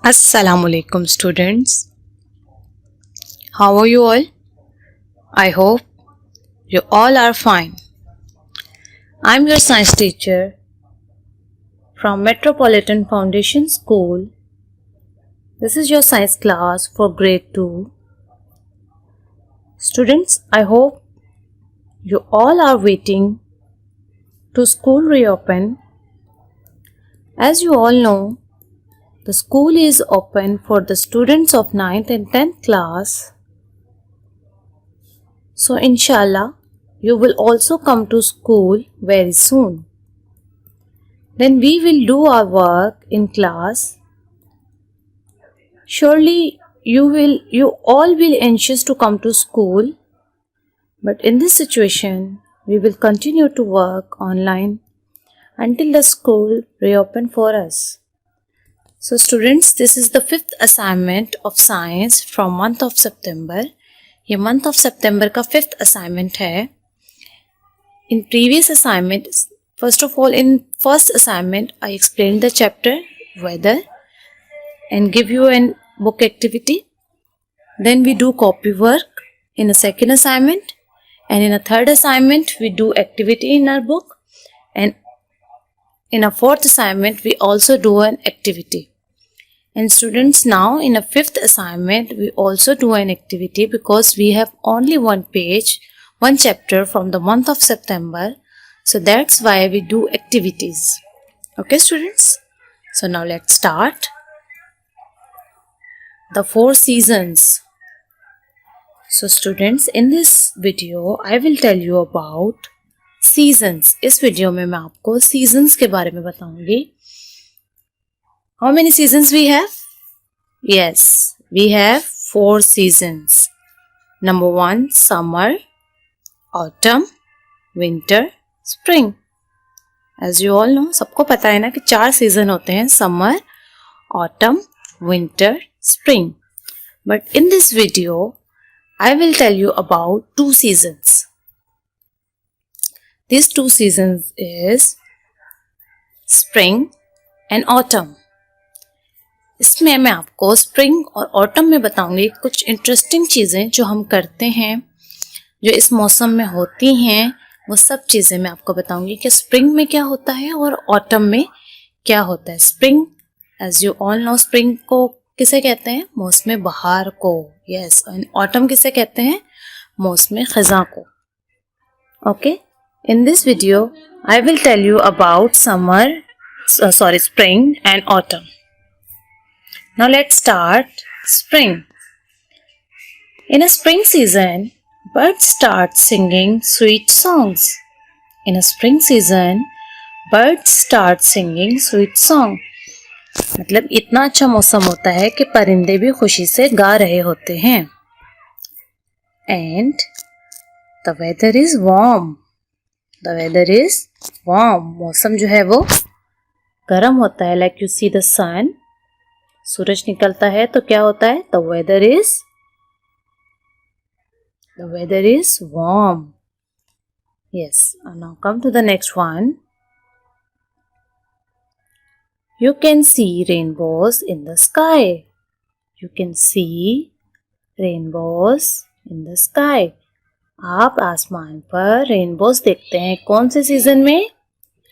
Assalamualaikum students. How are you all? I hope you all are fine. I'm your science teacher from Metropolitan Foundation School. This is your science class for grade 2. Students, I hope you all are waiting to school reopen. As you all know, the school is open for the students of 9th and 10th class. So inshallah, you will also come to school very soon. Then we will do our work in class. Surely you all will anxious to come to school. But in this situation, we will continue to work online until the school reopen for us. So students, this is the 5th assignment of science from month of September. ये month of September का 5th assignment है. In previous assignment, first of all, in first assignment, I explained the chapter weather and give you an book activity. Then we do copy work in a second assignment, and in a third assignment we do activity in our book, and in a fourth assignment we also do an activity. And students, now in a 5th assignment we also do an activity because we have only one page, one chapter from the month of September. So that's why we do activities. Okay students? So now let's start. The 4 seasons. So students, in this video I will tell you about seasons. इस video में मैं आपको seasons के बारे में बताऊंगी. How many seasons we have? Yes, we have 4 seasons. Number 1, summer, autumn, winter, spring. As you all know, सबको पता है ना कि 4 season होते हैं, summer, autumn, winter, spring. But in this video, I will tell you about 2 seasons. These 2 seasons is spring and autumn. इसमें मैं आपको स्प्रिंग और ऑटम में बताऊंगी कुछ इंटरेस्टिंग चीज़ें जो हम करते हैं, जो इस मौसम में होती हैं, वो सब चीज़ें मैं आपको बताऊंगी कि स्प्रिंग में क्या होता है और ऑटम में क्या होता है. Spring, as you all know, spring को किसे कहते हैं? मौसम बहार को. यस. एंड ऑटम किसे कहते हैं? मौसम खज़ां को. Okay. In this video I will tell you about spring and autumn. Now let's start spring. In a spring season, birds start singing sweet songs. In a spring season, birds start singing sweet song. मतलब इतना अच्छा मौसम होता है कि परिंदे भी खुशी से गा रहे होते हैं. And the weather is warm. The weather is warm. मौसम जो है वो गर्म होता है. Like you see the sun. सूरज निकलता है तो क्या होता है? The weather is warm. Yes. And now come to the next one. You can see rainbows in the sky. You can see rainbows in the sky. आप आसमान पर rainbows देखते हैं. कौन से सीजन में?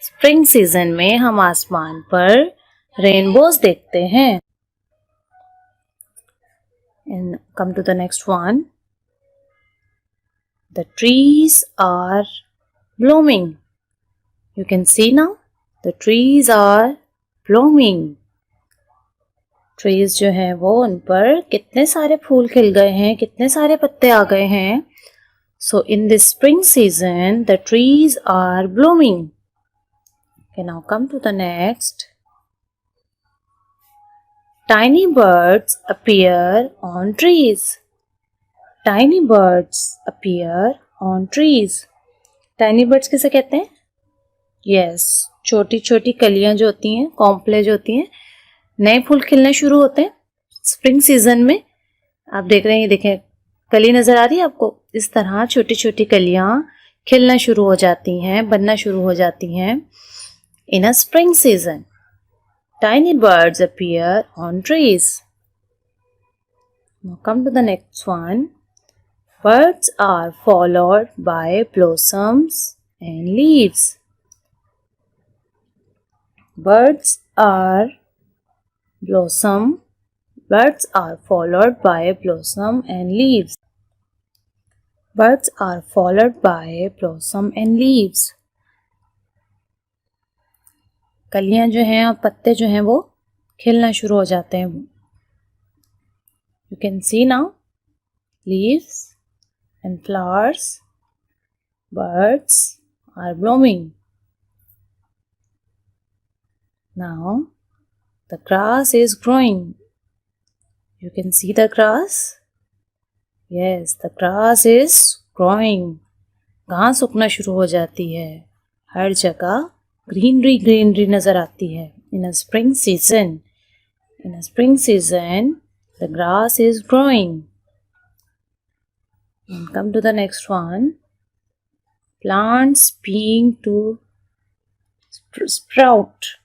स्प्रिंग सीजन में हम आसमान पर रेनबोज देखते हैं. And come to the next one. The trees are blooming. You can see now. The trees are blooming. Trees जो हैं वो, उन पर कितने सारे फूल खिल गए हैं, कितने सारे पत्ते आ गए हैं. So in this spring season, the trees are blooming. Okay, now come to the next. Tiny birds appear on trees. Tiny birds appear on trees. Tiny birds किसे कहते हैं? Yes, छोटी छोटी कलियां जो होती हैं, कॉम्प्ले जो होती हैं, नए फूल खिलने शुरू होते हैं स्प्रिंग सीजन में. आप देख रहे हैं, ये देखें, कली नजर आ रही है आपको? इस तरह छोटी छोटी कलियां खिलना शुरू हो जाती हैं, बनना शुरू हो जाती हैं in a spring season. Tiny birds appear on trees. Now come to the next one. Birds are followed by blossoms and leaves. Birds are followed by blossom and leaves. Birds are followed by blossom and leaves. कलियां जो हैं और पत्ते जो हैं वो खिलना शुरू हो जाते हैं. You can see now leaves and flowers. Birds are blooming. Now the grass is growing. You can see the grass. Yes, the grass is growing. घास उगना शुरू हो जाती है. हर जगह ग्रीनरी नजर आती है. In a spring season, the grass is growing. And come to the next one. Plants being to sprout.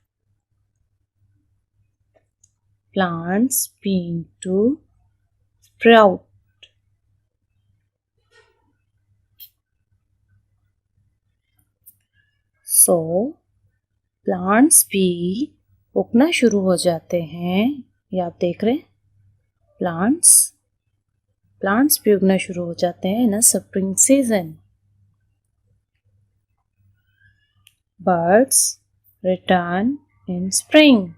Plants being to sprout. So, plants भी उगना शुरू हो जाते हैं. ये आप देख रहे हैं. Plants भी उगना शुरू हो जाते हैं in a spring season. Birds return in spring.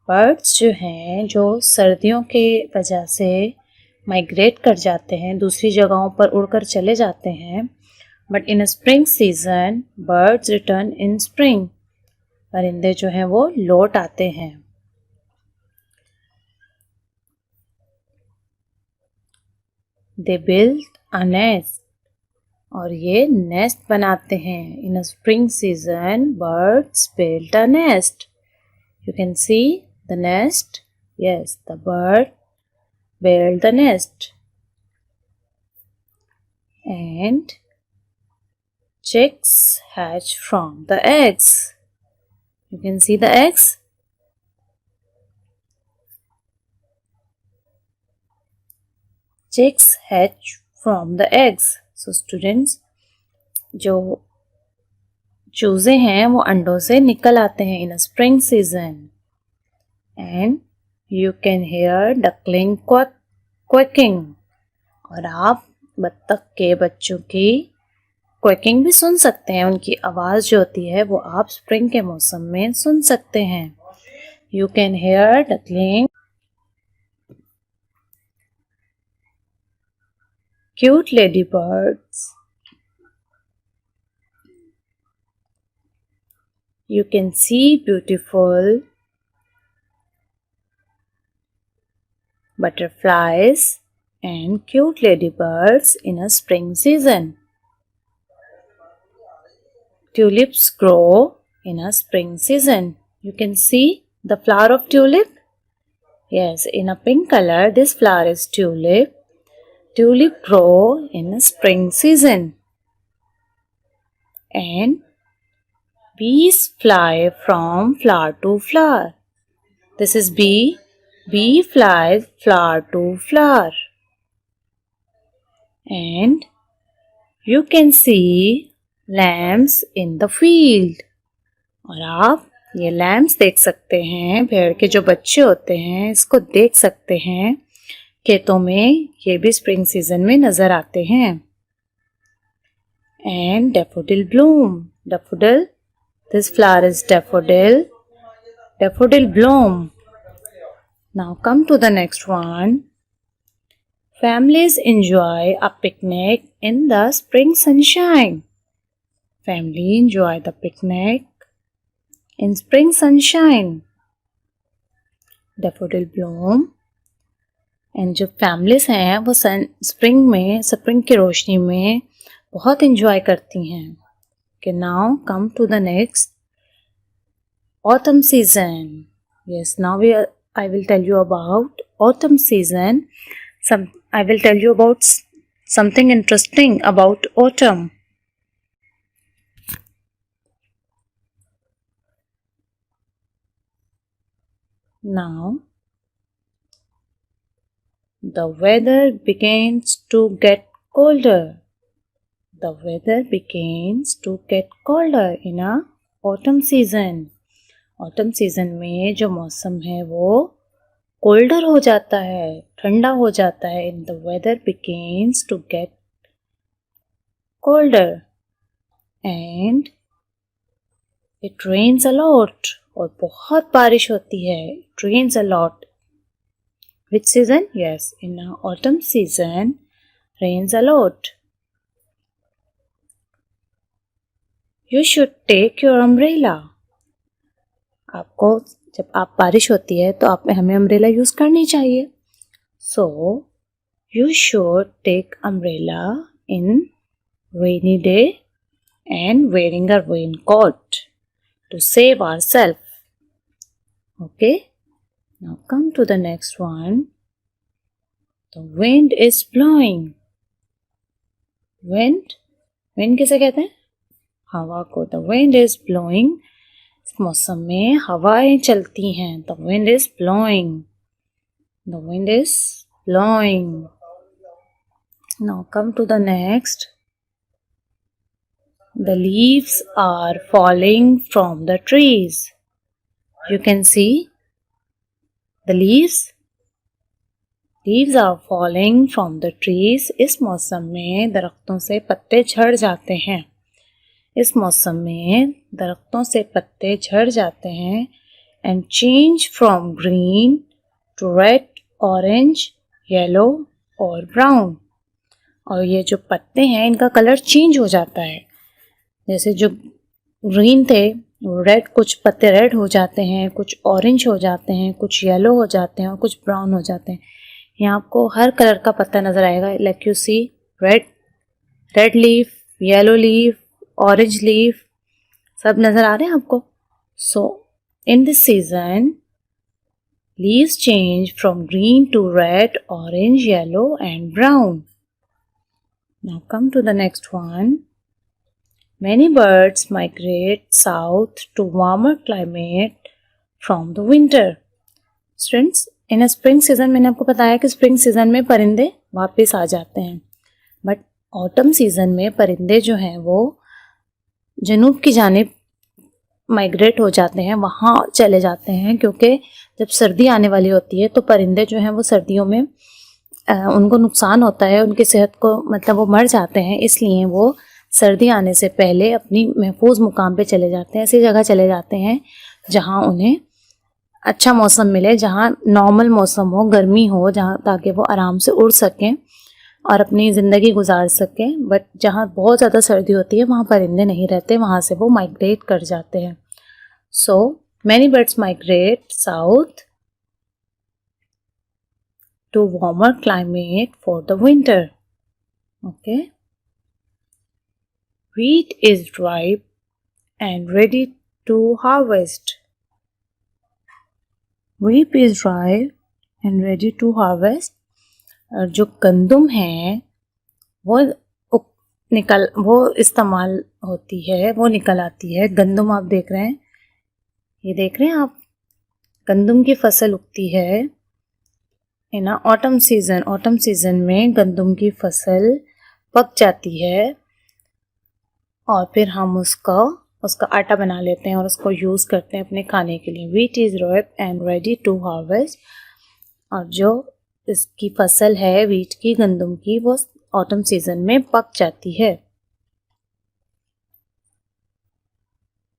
Birds जो हैं जो सर्दियों के वजह से माइग्रेट कर जाते हैं, दूसरी जगहों पर उड़कर चले जाते हैं. But in a spring season, birds return in spring. परिंदे जो हैं वो लौट आते हैं. They build a nest. और ये नेस्ट बनाते हैं. In a spring season, birds build a nest. You can see the nest. Yes, the bird build the nest. And chicks hatch from the eggs. You can see the eggs. Chicks hatch from the eggs. So students, जो चूजे हैं वो अंडों से निकल आते हैं in a spring season. And you can hear duckling quacking. और आप बत्तख के बच्चों की क्वैकिंग भी सुन सकते हैं. उनकी आवाज़ जो होती है वो आप स्प्रिंग के मौसम में सुन सकते हैं. You can hear duckling. Cute ladybirds. You can see beautiful butterflies and cute ladybirds in a spring season. Tulips grow in a spring season. You can see the flower of tulip. Yes, in a pink color, this flower is tulip. Tulip grow in a spring season. And bees fly from flower to flower. This is bee. Bee flies flower to flower. And you can see lambs in the field. और आप ये lamps देख सकते हैं. भेड़ के जो बच्चे होते हैं इसको देख सकते हैं. खेतों में ये भी स्प्रिंग सीजन में नजर आते हैं. And daffodil bloom. Daffodil. This flower is daffodil. Daffodil bloom. Now come to the next one. Families enjoy a picnic in the spring sunshine. Family enjoy the picnic in spring sunshine. Daffodil bloom. And जो families हैं वो spring की रोशनी में बहुत enjoy करती हैं. Okay, now come to the next autumn season. Yes, now I will tell you about autumn season. I will tell you about something interesting about autumn. Now the weather begins to get colder. The weather begins to get colder in a autumn season. Autumn season में जो मौसम है वो colder हो जाता है, ठंडा हो जाता है. And the weather begins to get colder. And it rains a lot. और बहुत बारिश होती है. It rains a lot. Which season? Yes, in the autumn season, rains a lot. You should take your umbrella. आपको जब आप बारिश होती है तो आप हमें अम्ब्रेला यूज करनी चाहिए. So you should take umbrella in rainy day and wearing a raincoat to save ourselves. Okay. Now come to the next one. The wind is blowing. Wind किसे कहते हैं? हवा को. The wind is blowing. इस मौसम में हवाएं चलती हैं. The wind is blowing. The wind is blowing. Now come to the next. The leaves are falling from the trees. You can see the leaves are falling from the trees. इस मौसम में दरख्तों से पत्ते झड़ जाते हैं. इस मौसम में दरख्तों से पत्ते झड़ जाते हैं. And change from green to red, orange, yellow और brown. और ये जो पत्ते हैं इनका कलर चेंज हो जाता है. जैसे जो ग्रीन थे रेड, कुछ पत्ते रेड हो जाते हैं, कुछ ऑरेंज हो जाते हैं, कुछ येलो हो जाते हैं और कुछ ब्राउन हो जाते हैं. यहाँ आपको हर कलर का पत्ता नज़र आएगा. Like you see red leaf, yellow leaf, orange leaf, सब नज़र आ रहे हैं आपको. So in this season leaves change from green to red, orange, yellow and brown. Now come to the next one. Many birds migrate south to warmer climate from the winter. Students, in a spring season मैंने आपको बताया कि spring season में परिंदे वापस आ जाते हैं. But autumn season में परिंदे जो हैं वो जनूब की जानिब माइग्रेट हो जाते हैं, वहाँ चले जाते हैं. क्योंकि जब सर्दी आने वाली होती है तो परिंदे जो हैं वो सर्दियों में उनको नुकसान होता है, उनकी सेहत को मतलब वो मर जाते हैं. इसलिए वो सर्दी आने से पहले अपनी महफूज मुकाम पे चले जाते हैं. ऐसी जगह चले जाते हैं जहाँ उन्हें अच्छा मौसम मिले, जहाँ नॉर्मल मौसम हो, गर्मी हो, जहाँ ताकि वो आराम से उड़ सकें और अपनी ज़िंदगी गुजार सकें. बट जहाँ बहुत ज़्यादा सर्दी होती है वहाँ परिंदे नहीं रहते, वहाँ से वो माइग्रेट कर जाते हैं. So many birds migrate south to warmer climate for the winter. Okay. Wheat is ripe and ready to harvest. Wheat is ripe and ready to harvest. और जो गंदुम है वो इस्तेमाल होती है, वो निकल आती है. गंदुम आप देख रहे हैं, ये देख रहे हैं आप, गंदुम की फसल उगती है in autumn season. Autumn season में गंदुम की फसल पक जाती है और फिर हम उसका आटा बना लेते हैं और उसको यूज़ करते हैं अपने खाने के लिए. Wheat is ripe and ready to harvest. और जो इसकी फसल है वीट की, गंदम की, वो ऑटम सीजन में पक जाती है.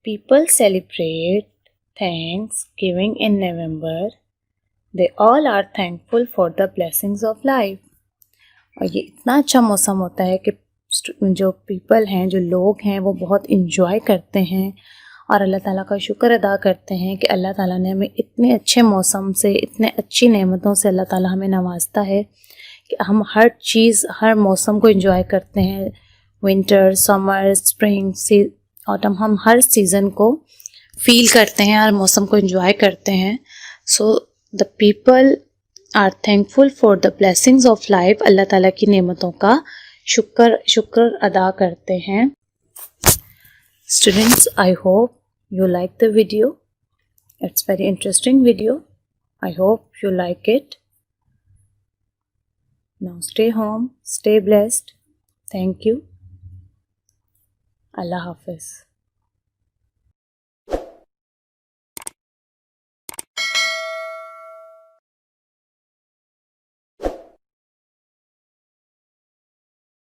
People celebrate Thanksgiving in November. They all are thankful for the blessings of life. और ये इतना अच्छा मौसम होता है कि जो पीपल हैं, जो लोग हैं, वो बहुत इंजॉय करते हैं और अल्लाह ताला का शुक्र अदा करते हैं कि अल्लाह ताला ने हमें इतने अच्छे मौसम से, इतने अच्छी नेमतों से अल्लाह ताला हमें नवाजता है कि हम हर चीज़, हर मौसम को इंजॉय करते हैं. विंटर, समर, स्प्रिंग, ऑटम, हम हर सीज़न को फील करते हैं, हर मौसम को इंजॉय करते हैं. So the people are thankful for the blessings of life. अल्लाह ताला की नेमतों का शुक्र अदा करते हैं. Students, I hope you like the video. It's very interesting video. I hope you like it. Now stay home, stay blessed. Thank you. Allah Hafiz.